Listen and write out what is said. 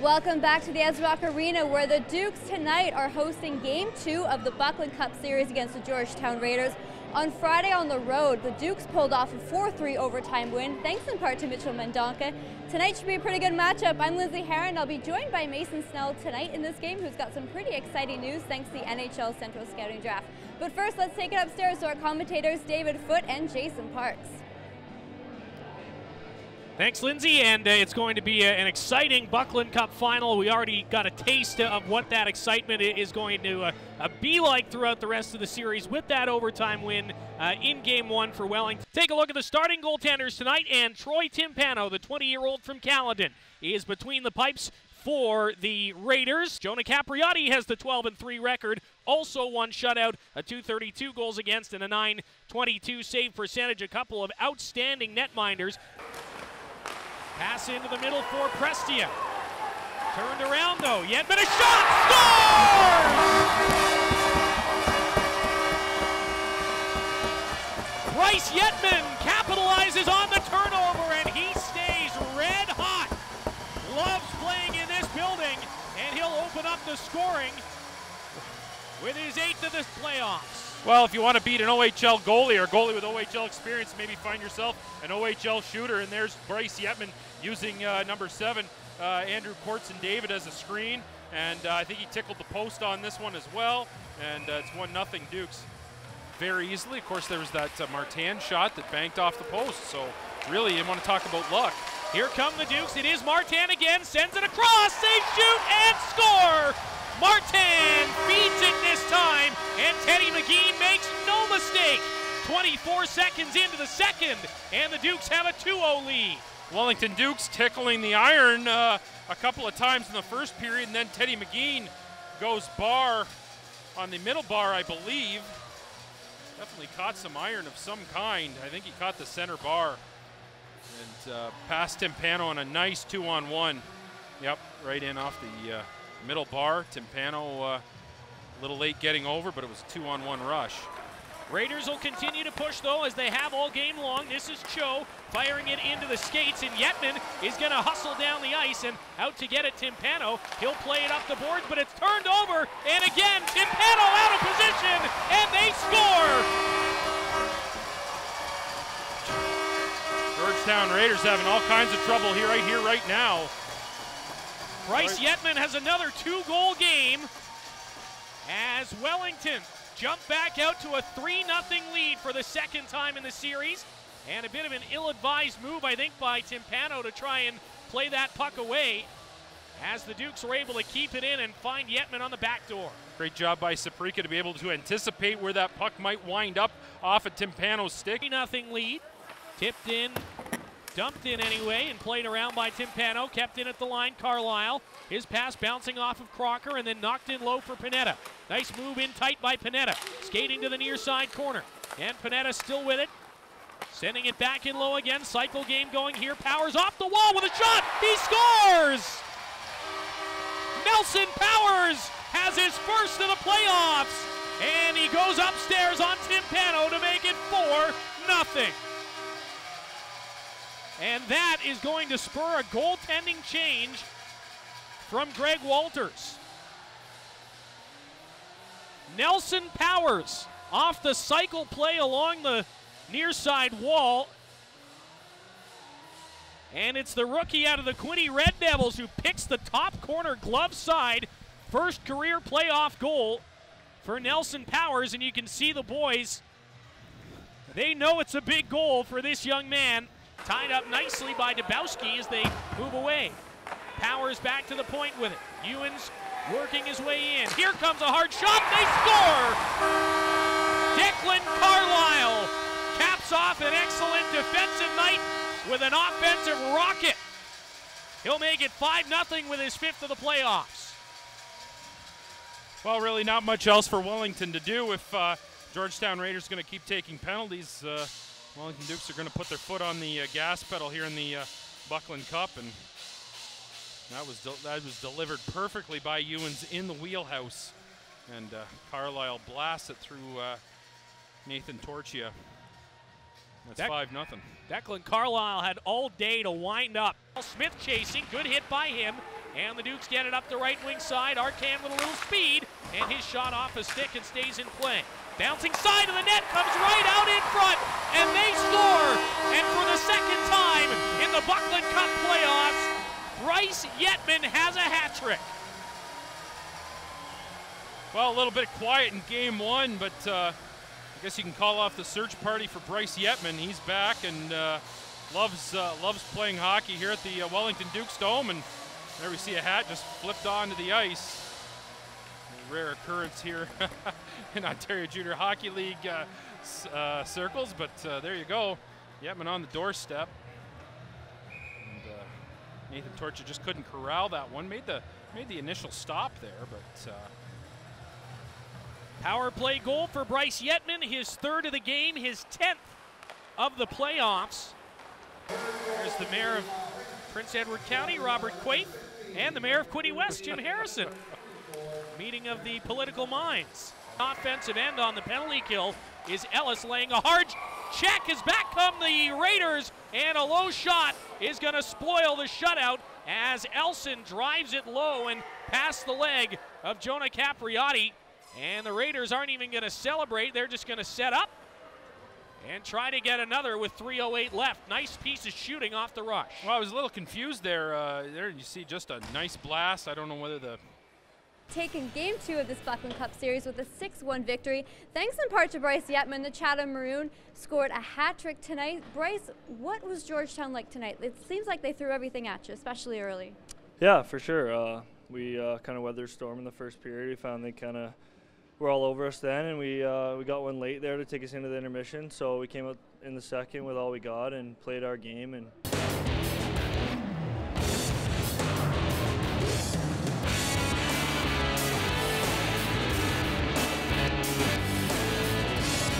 Welcome back to the ESSROC Arena, where the Dukes tonight are hosting Game 2 of the Buckland Cup Series against the Georgetown Raiders. On Friday on the road, the Dukes pulled off a 4-3 overtime win, thanks in part to Mitchell Mendonca. Tonight should be a pretty good matchup. I'm Lindsay Herron. I'll be joined by Mason Snell tonight in this game, who's got some pretty exciting news thanks to the NHL Central Scouting Draft. But first, let's take it upstairs to our commentators, David Foote and Jason Parks. Thanks, Lindsay, and it's going to be an exciting Buckland Cup final. We already got a taste of what that excitement is going to be like throughout the rest of the series with that overtime win in Game 1 for Wellington. Take a look at the starting goaltenders tonight, and Troy Timpano, the 20-year-old from Caledon, is between the pipes for the Raiders. Jonah Capriotti has the 12-3 record, also one shutout, a .232 goals against, and a .922 save percentage. A couple of outstanding netminders. Pass into the middle for Prestia. Turned around though. Yetman, a shot! Scores! Bryce Yetman capitalizes on the turnover, and he stays red hot. Loves playing in this building, and he'll open up the scoring with his 8th of the playoffs. Well, if you want to beat an OHL goalie or goalie with OHL experience, maybe find yourself an OHL shooter, and there's Bryce Yetman using number 7, Andrew Kortson David, as a screen, and I think he tickled the post on this one as well, and it's 1-0 Dukes very easily. Of course, there was that Martin shot that banked off the post, so really you want to talk about luck. Here come the Dukes. It is Martin again, sends it across, they shoot and score! Martin feeds it this time, and Teddy McGee makes no mistake. 24 seconds into the second, and the Dukes have a 2-0 lead. Wellington Dukes tickling the iron a couple of times in the first period, and then Teddy McGee goes bar on the middle bar, I believe. Definitely caught some iron of some kind. I think he caught the center bar. And passed Timpano on a nice 2-on-1. Yep, right in off the middle bar. Timpano a little late getting over, but it was a 2-on-1 rush. Raiders will continue to push, though, as they have all game long. This is Cho firing it into the skates, and Yetman is going to hustle down the ice, and out to get it, Timpano. He'll play it up the boards, but it's turned over, and again, Timpano out of position, and they score! Georgetown Raiders having all kinds of trouble here, right now. Bryce Yetman has another 2-goal game as Wellington jump back out to a 3-0 lead for the second time in the series. And a bit of an ill-advised move, I think, by Timpano to try and play that puck away, as the Dukes were able to keep it in and find Yetman on the back door. Great job by Saprika to be able to anticipate where that puck might wind up off of Timpano's stick. 3-0 lead, tipped in, dumped in anyway, and played around by Timpano, kept in at the line, Carlisle. His pass bouncing off of Crocker and then knocked in low for Panetta. Nice move in tight by Panetta, skating to the near side corner. And Panetta still with it, sending it back in low again. Cycle game going here. Powers off the wall with a shot. He scores! Nelson Powers has his first of the playoffs, and he goes upstairs on Timpano to make it 4-0. And that is going to spur a goaltending change from Greg Walters. Nelson Powers off the cycle play along the near side wall. And it's the rookie out of the Quinte Red Devils who picks the top corner glove side. First career playoff goal for Nelson Powers, and you can see the boys, they know it's a big goal for this young man. Tied up nicely by Dubowski as they move away. Powers back to the point with it. Ewens working his way in. Here comes a hard shot. They score! Declan Carlisle caps off an excellent defensive night with an offensive rocket. He'll make it 5-0 with his 5th of the playoffs. Well, really not much else for Wellington to do if Georgetown Raiders are going to keep taking penalties. Wellington Dukes are going to put their foot on the gas pedal here in the Buckland Cup, and that was delivered perfectly by Ewens in the wheelhouse, and Carlisle blasts it through Nathan Torchia. That's 5-0. Declan Carlisle had all day to wind up. Smith chasing, good hit by him. And the Dukes get it up the right wing side. Arcan with a little speed, and his shot off a stick and stays in play. Bouncing side of the net, comes right out in front, and they score! And for the second time in the Buckland Cup playoffs, Bryce Yetman has a hat trick. Well, a little bit quiet in game one, but I guess you can call off the search party for Bryce Yetman. He's back and loves playing hockey here at the Wellington Dukes Dome. And there we see a hat just flipped onto the ice. A rare occurrence here in Ontario Junior Hockey League circles, but there you go. Yetman on the doorstep. And Nathan Torcha just couldn't corral that one. Made the initial stop there, but power play goal for Bryce Yetman, his third of the game, his 10th of the playoffs. There's the mayor of Prince Edward County, Robert Quaife, and the mayor of Quinte West, Jim Harrison. Meeting of the political minds. Offensive end on the penalty kill is Ellis laying a hard check as back come the Raiders, and a low shot is going to spoil the shutout as Elson drives it low and past the leg of Jonah Capriati. And the Raiders aren't even going to celebrate. They're just going to set up and try to get another with 3:08 left. Nice piece of shooting off the rush. Well, I was a little confused there. There you see just a nice blast. I don't know whether the... Taking game 2 of this Buckland Cup series with a 6-1 victory. Thanks in part to Bryce Yetman, the Chatham Maroon scored a hat trick tonight. Bryce, what was Georgetown like tonight? It seems like they threw everything at you, especially early. Yeah, for sure. We kind of weathered the storm in the first period. We found they kind of were all over us then, and we got one late there to take us into the intermission. So we came out in the second with all we got and played our game. And